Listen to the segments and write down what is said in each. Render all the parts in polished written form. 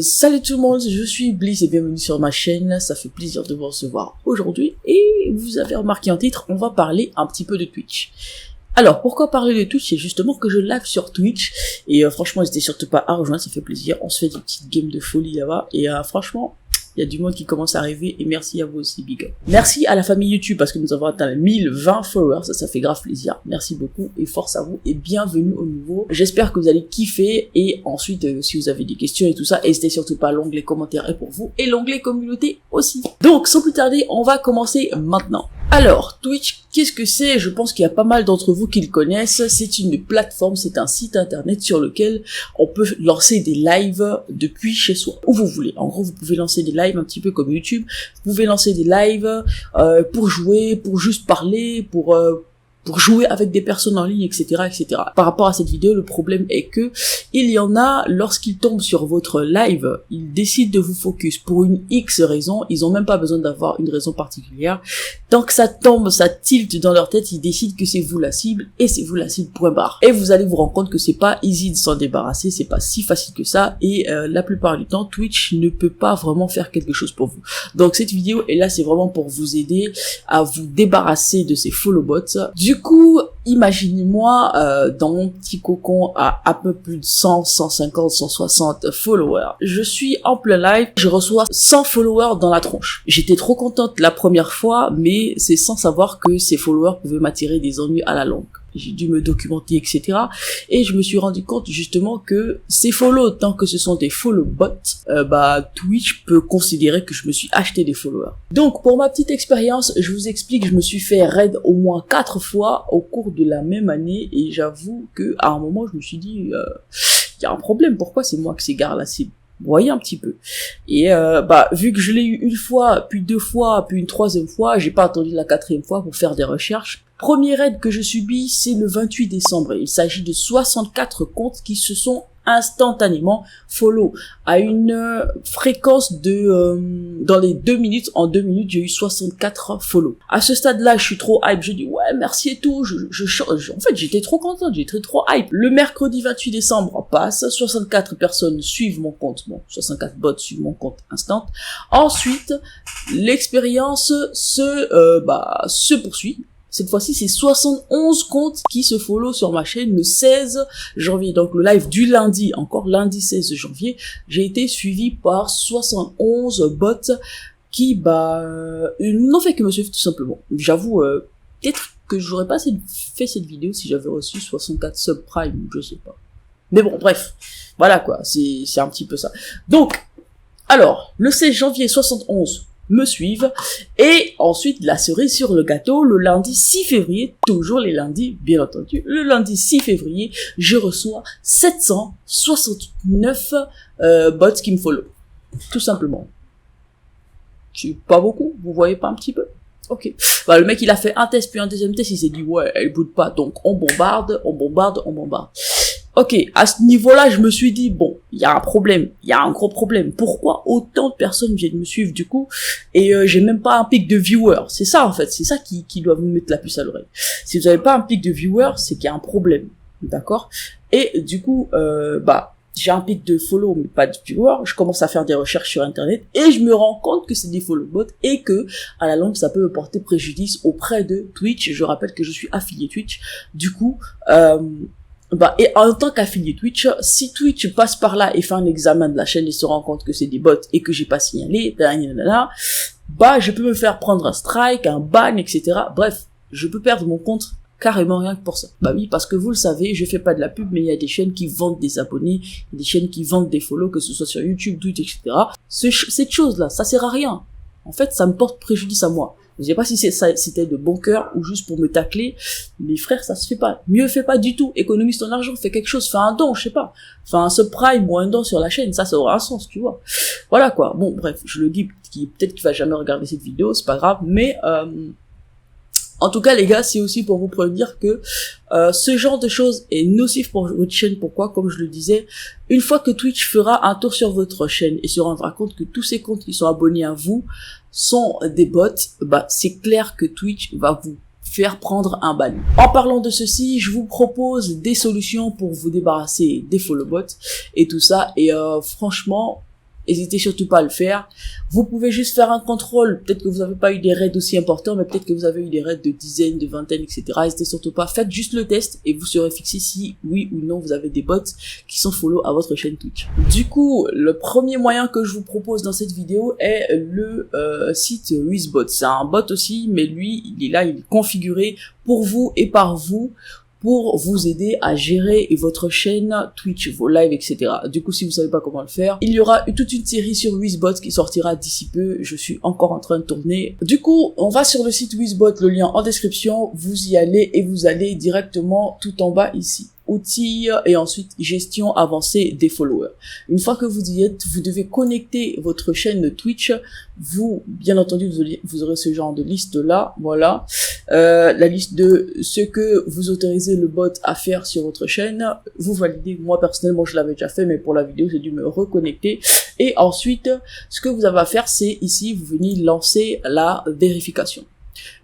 Salut tout le monde, je suis Bliss et bienvenue sur ma chaîne, ça fait plaisir de vous recevoir aujourd'hui et vous avez remarqué en titre, on va parler un petit peu de Twitch. Alors pourquoi parler de Twitch? C'est justement que je live sur Twitch et franchement n'hésitez surtout pas à rejoindre, ça fait plaisir, on se fait des petites games de folie là-bas et franchement il y a du monde qui commence à arriver et merci à vous aussi, big up. Merci à la famille YouTube parce que nous avons atteint 1020 followers, ça fait grave plaisir. Merci beaucoup et force à vous et bienvenue au nouveau. J'espère que vous allez kiffer et ensuite si vous avez des questions et tout ça, n'hésitez surtout pas, l'onglet commentaires est pour vous et l'onglet communauté aussi. Donc sans plus tarder, on va commencer maintenant. Alors, Twitch, qu'est-ce que c'est? Je pense qu'il y a pas mal d'entre vous qui le connaissent. C'est une plateforme, c'est un site internet sur lequel on peut lancer des lives depuis chez soi, où vous voulez. En gros, vous pouvez lancer des lives un petit peu comme YouTube. Vous pouvez lancer des lives pour jouer, pour juste parler, pour jouer avec des personnes en ligne, etc., etc. Par rapport à cette vidéo, le problème est que il y en a, lorsqu'ils tombent sur votre live, ils décident de vous focus pour une X raison, ils ont même pas besoin d'avoir une raison particulière. Tant que ça tombe, ça tilte dans leur tête, ils décident que c'est vous la cible, et c'est vous la cible, point barre. Et vous allez vous rendre compte que c'est pas easy de s'en débarrasser, c'est pas si facile que ça, et la plupart du temps, Twitch ne peut pas vraiment faire quelque chose pour vous. Donc cette vidéo est là, c'est vraiment pour vous aider à vous débarrasser de ces follow bots. Du coup, imaginez-moi dans mon petit cocon à peu plus de 100, 150, 160 followers. Je suis en plein live, je reçois 100 followers dans la tronche. J'étais trop contente la première fois, mais c'est sans savoir que ces followers pouvaient m'attirer des ennuis à la longue. J'ai dû me documenter, etc. Et je me suis rendu compte justement que ces follow, tant que ce sont des follow bots, Twitch peut considérer que je me suis acheté des followers. Donc pour ma petite expérience, je vous explique, je me suis fait raid au moins 4 fois au cours de la même année et j'avoue que à un moment je me suis dit, il y a un problème, pourquoi c'est moi que ces gars-là ciblent? Vous voyez un petit peu. Et vu que je l'ai eu une fois, puis 2 fois, puis une 3e fois, j'ai pas attendu la 4e fois pour faire des recherches. Premier raid que je subis, c'est le 28 décembre. Il s'agit de 64 comptes qui se sont instantanément follow à une fréquence de dans les 2 minutes. En 2 minutes, j'ai eu 64 follow. À ce stade-là, je suis trop hype. Je dis ouais, merci et tout. En fait, j'étais trop contente, j'étais trop hype. Le mercredi 28 décembre passe, 64 personnes suivent mon compte. Bon, 64 bots suivent mon compte instant. Ensuite, l'expérience se poursuit. Cette fois-ci, c'est 71 comptes qui se follow sur ma chaîne le 16 janvier. Donc, le live du lundi, encore lundi 16 janvier, j'ai été suivi par 71 bots qui, n'ont fait que me suivre tout simplement. J'avoue, peut-être que j'aurais pas fait cette vidéo si j'avais reçu 64 subprimes, je sais pas. Mais bon, bref. Voilà quoi, c'est un petit peu ça. Donc, alors, le 16 janvier, 71 me suivent et ensuite la cerise sur le gâteau, le lundi 6 février, toujours les lundis bien entendu, le lundi 6 février, je reçois 769 bots qui me follow, tout simplement. C'est pas beaucoup, vous voyez pas un petit peu? Ok. Le mec il a fait un test puis un deuxième test, il s'est dit ouais elle boude pas, donc on bombarde. Ok, à ce niveau-là, je me suis dit, bon, il y a un problème, il y a un gros problème. Pourquoi autant de personnes viennent me suivre du coup et j'ai même pas un pic de viewers? C'est ça en fait, c'est ça qui doit vous mettre la puce à l'oreille. Si vous avez pas un pic de viewers, c'est qu'il y a un problème, d'accord? Et du coup, j'ai un pic de follow mais pas de viewers. Je commence à faire des recherches sur internet et je me rends compte que c'est des follow bots et que à la longue ça peut me porter préjudice auprès de Twitch. Je rappelle que je suis affilié Twitch. Du coup, et en tant qu'affilié Twitch, si Twitch passe par là et fait un examen de la chaîne et se rend compte que c'est des bots et que j'ai pas signalé, je peux me faire prendre un strike, un ban, etc. Bref, je peux perdre mon compte carrément rien que pour ça. Oui, parce que vous le savez, je fais pas de la pub, mais il y a des chaînes qui vendent des abonnés, des chaînes qui vendent des follow, que ce soit sur YouTube, Twitch, etc. Cette chose-là, ça sert à rien. En fait, ça me porte préjudice à moi. Je sais pas si c'était de bon cœur ou juste pour me tacler. Mais frère, ça se fait pas. Mieux fait pas du tout. Économise ton argent, fais quelque chose, fais un don, je sais pas. Fais un subprime ou un don sur la chaîne, ça aura un sens, tu vois. Voilà quoi. Bon, bref, je le dis, peut-être qu'il va jamais regarder cette vidéo, c'est pas grave, mais en tout cas, les gars, c'est aussi pour vous prévenir que ce genre de choses est nocif pour votre chaîne. Pourquoi? Comme je le disais, une fois que Twitch fera un tour sur votre chaîne et se rendra compte que tous ces comptes qui sont abonnés à vous sont des bots, c'est clair que Twitch va vous faire prendre un ban. En parlant de ceci, je vous propose des solutions pour vous débarrasser des follow bots et tout ça. Et franchement, N'hésitez surtout pas à le faire. Vous pouvez juste faire un contrôle. Peut-être que vous n'avez pas eu des raids aussi importants, mais peut-être que vous avez eu des raids de dizaines, de vingtaines, etc. N'hésitez surtout pas. Faites juste le test et vous serez fixé si oui ou non vous avez des bots qui sont follow à votre chaîne Twitch. Du coup, le premier moyen que je vous propose dans cette vidéo est le site WizBot. C'est un bot aussi, mais lui, il est là, il est configuré pour vous et par vous, pour vous aider à gérer votre chaîne Twitch, vos lives, etc. Du coup, si vous savez pas comment le faire, il y aura toute une série sur WizBot qui sortira d'ici peu. Je suis encore en train de tourner. Du coup, on va sur le site WizBot, le lien en description. Vous y allez et vous allez directement tout en bas ici. Outils et ensuite gestion avancée des followers. Une fois que vous y êtes, vous devez connecter votre chaîne Twitch. Vous, bien entendu, vous aurez ce genre de liste là. Voilà, la liste de ce que vous autorisez le bot à faire sur votre chaîne. Vous validez. Moi personnellement, je l'avais déjà fait, mais pour la vidéo, j'ai dû me reconnecter. Et ensuite, ce que vous avez à faire, c'est ici, vous venez lancer la vérification.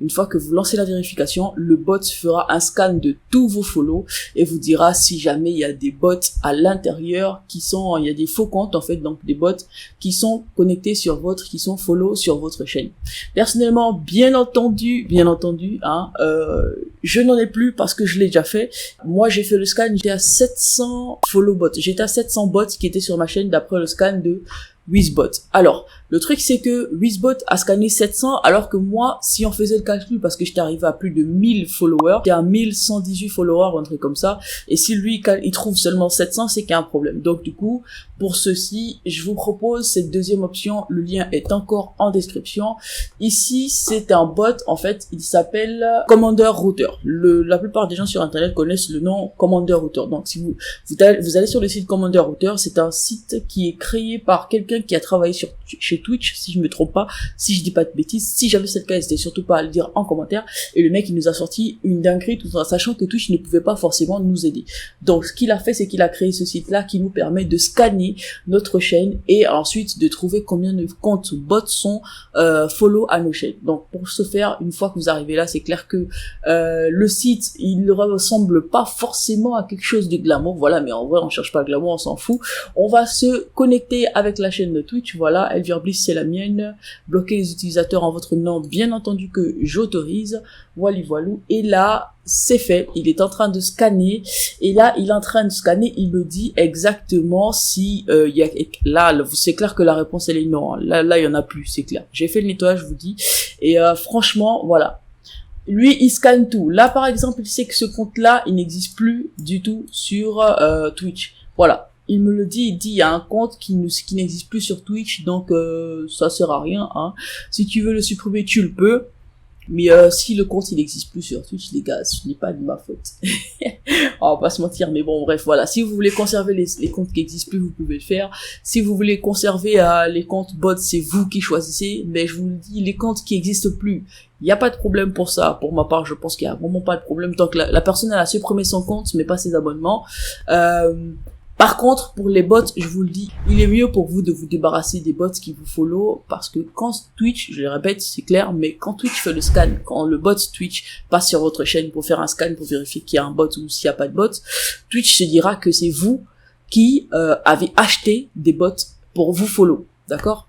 Une fois que vous lancez la vérification, le bot fera un scan de tous vos follow et vous dira si jamais il y a des bots à l'intérieur il y a des faux comptes en fait, donc des bots qui sont connectés qui sont follow sur votre chaîne. Personnellement, bien entendu, je n'en ai plus parce que je l'ai déjà fait. Moi, j'ai fait le scan, j'étais à 700 follow bots. J'étais à 700 bots qui étaient sur ma chaîne d'après le scan de WizBot. Alors, le truc c'est que WizBot a scanné 700 alors que moi, si on faisait le calcul, parce que j'étais arrivé à plus de 1000 followers, j'étais à 1118 followers, un truc comme ça, et si lui, il trouve seulement 700, c'est qu'il y a un problème. Donc du coup, pour ceci, je vous propose cette deuxième option, le lien est encore en description. Ici, c'est un bot, en fait, il s'appelle Commander Router. La plupart des gens sur internet connaissent le nom Commander Router. Donc si vous allez sur le site Commander Router, c'est un site qui est créé par quelqu'un qui a travaillé chez Twitch, si je me trompe pas, si je dis pas de bêtises. Si jamais c'est le cas, n'hésitez surtout pas à le dire en commentaire. Et le mec, il nous a sorti une dinguerie tout en sachant que Twitch ne pouvait pas forcément nous aider. Donc ce qu'il a fait, c'est qu'il a créé ce site-là qui nous permet de scanner notre chaîne et ensuite de trouver combien de comptes bots sont follow à nos chaînes. Donc pour ce faire, une fois que vous arrivez là, c'est clair que le site, il ne ressemble pas forcément à quelque chose de glamour. Voilà, mais en vrai, on cherche pas le glamour, on s'en fout. On va se connecter avec la chaîne de Twitch. Voilà, Elvire Bliss, c'est la mienne. Bloquer les utilisateurs en votre nom, bien entendu que j'autorise. Voilà, voilou. Et là, c'est fait. Il est en train de scanner. Et là, il est en train de scanner. Il me dit exactement si il y a là, c'est clair que la réponse elle est non. Là, il y en a plus, c'est clair. J'ai fait le nettoyage, je vous dis. Et franchement, voilà. Lui, il scanne tout. Là, par exemple, il sait que ce compte-là, il n'existe plus du tout sur Twitch. Voilà. Il me le dit, il dit il y a un compte qui n'existe plus sur Twitch, donc ça sert à rien. Hein. Si tu veux le supprimer, tu le peux. Mais si le compte il n'existe plus sur Twitch, les gars, ce n'est pas de ma faute. On va pas se mentir, mais bon, bref, voilà. Si vous voulez conserver les comptes qui n'existent plus, vous pouvez le faire. Si vous voulez conserver les comptes bots, c'est vous qui choisissez. Mais je vous le dis, les comptes qui n'existent plus, il n'y a pas de problème pour ça. Pour ma part, je pense qu'il n'y a vraiment pas de problème tant que la personne elle a supprimé son compte, mais pas ses abonnements. Par contre, pour les bots, je vous le dis, il est mieux pour vous de vous débarrasser des bots qui vous follow parce que quand Twitch, je le répète, c'est clair, mais quand Twitch fait le scan, quand le bot Twitch passe sur votre chaîne pour faire un scan pour vérifier qu'il y a un bot ou s'il n'y a pas de bot, Twitch se dira que c'est vous qui avez acheté des bots pour vous follow, d'accord?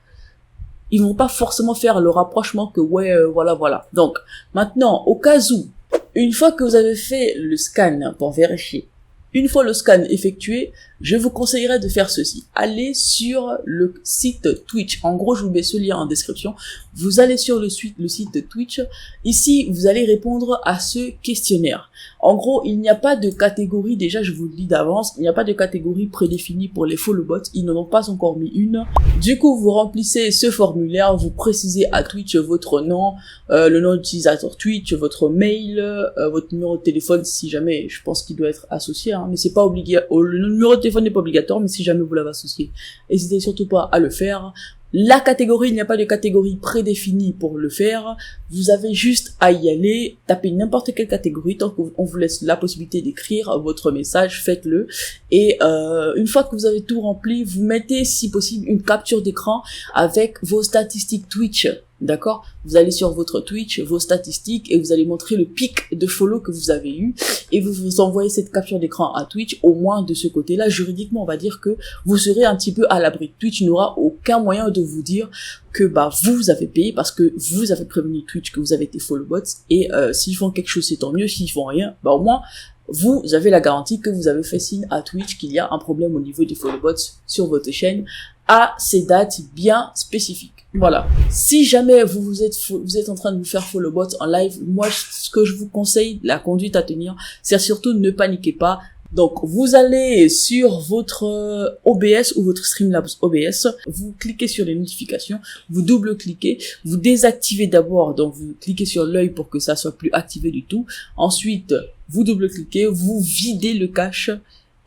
Ils vont pas forcément faire le rapprochement que ouais, voilà. Donc, maintenant, au cas où, une fois que vous avez fait le scan pour vérifier, une fois le scan effectué, je vous conseillerais de faire ceci. Allez sur le site Twitch. En gros, je vous mets ce lien en description. Vous allez sur le site Twitch. Ici, vous allez répondre à ce questionnaire. En gros, il n'y a pas de catégorie, déjà je vous le dis d'avance, il n'y a pas de catégorie prédéfinie pour les follow bots. Ils n'en ont pas encore mis une. Du coup, vous remplissez ce formulaire, vous précisez à Twitch votre nom, le nom d'utilisateur Twitch, votre mail, votre numéro de téléphone si jamais, je pense qu'il doit être associé, hein, mais c'est pas obligatoire. Le numéro de téléphone n'est pas obligatoire, mais si jamais vous l'avez associé, n'hésitez surtout pas à le faire. La catégorie, il n'y a pas de catégorie prédéfinie pour le faire. Vous avez juste à y aller, taper n'importe quelle catégorie. Tant qu'on vous laisse la possibilité d'écrire votre message, faites-le. Et une fois que vous avez tout rempli, vous mettez, si possible, une capture d'écran avec vos statistiques Twitch. D'accord? Vous allez sur votre Twitch, vos statistiques, et vous allez montrer le pic de follow que vous avez eu, et vous envoyez cette capture d'écran à Twitch. Au moins de ce côté-là, juridiquement, on va dire que vous serez un petit peu à l'abri. Twitch n'aura aucun moyen de vous dire que vous avez payé parce que vous avez prévenu Twitch que vous avez été follow bots, et s'ils font quelque chose c'est tant mieux, s'ils font rien, au moins vous avez la garantie que vous avez fait signe à Twitch qu'il y a un problème au niveau des follow bots sur votre chaîne à ces dates bien spécifiques. Voilà. Si jamais vous êtes en train de vous faire follow bot en live, moi ce que je vous conseille, la conduite à tenir, c'est surtout ne paniquez pas. Donc, vous allez sur votre OBS ou votre Streamlabs OBS, vous cliquez sur les notifications, vous double-cliquez, vous désactivez d'abord, donc vous cliquez sur l'œil pour que ça soit plus activé du tout. Ensuite, vous double-cliquez, vous videz le cache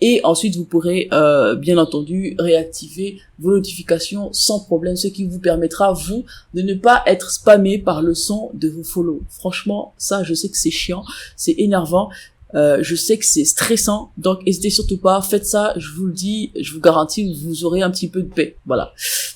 et ensuite vous pourrez bien entendu réactiver vos notifications sans problème, ce qui vous permettra, vous, de ne pas être spammé par le son de vos follow. Franchement, ça, je sais que c'est chiant, c'est énervant. Je sais que c'est stressant, donc n'hésitez surtout pas, faites ça, je vous le dis, je vous garantis, vous aurez un petit peu de paix, voilà.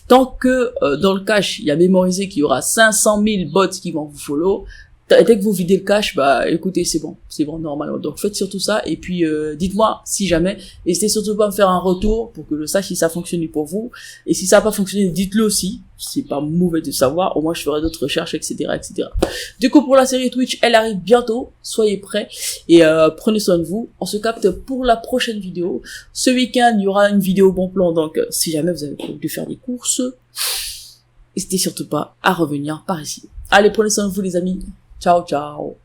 Tant que dans le cache, il y a mémorisé qu'il y aura 500 000 bots qui vont vous follow, dès que vous videz le cache, écoutez, c'est bon normalement. Donc faites surtout ça, et puis dites-moi si jamais, n'hésitez surtout pas à me faire un retour pour que je sache si ça a fonctionné pour vous, et si ça n'a pas fonctionné, dites-le aussi, c'est pas mauvais de savoir, au moins je ferai d'autres recherches, etc., etc. Du coup, pour la série Twitch, elle arrive bientôt, soyez prêts, et prenez soin de vous. On se capte pour la prochaine vidéo. Ce week-end, il y aura une vidéo bon plan, donc si jamais vous avez prévu de faire des courses, n'hésitez surtout pas à revenir par ici. Allez, prenez soin de vous les amis. Ciao, ciao.